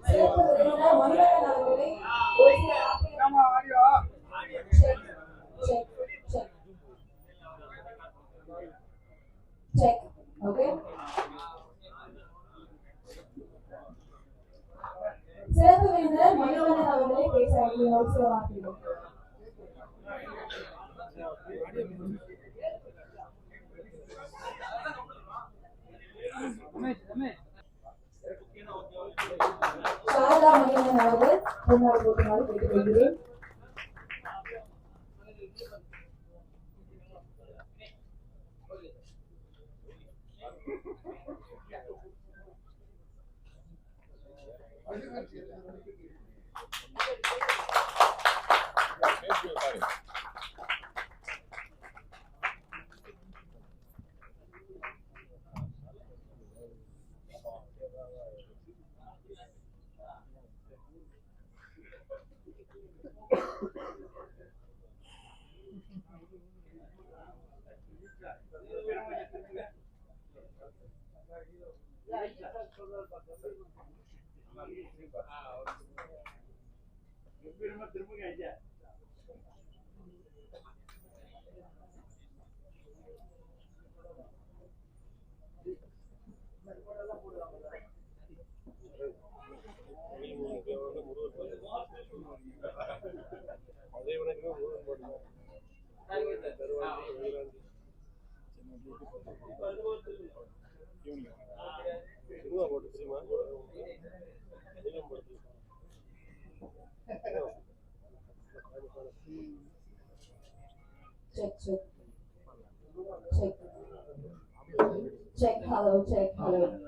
சிறப்பு விருந்தினர் மணிவண்ணன் அவர்களை ஒரு சில check check check check okay. சிறப்பு விருந்தினர் மணிவண்ணன் அவர்களை பேச ஒரு சில வார்த்தைகள். சாரதா மணிவண்ணன் அவர்கள் முன்னாடி போட்டுமாறு கேட்டுக்கொள்கிறேன். Check, check, check, check, hello, check, hello.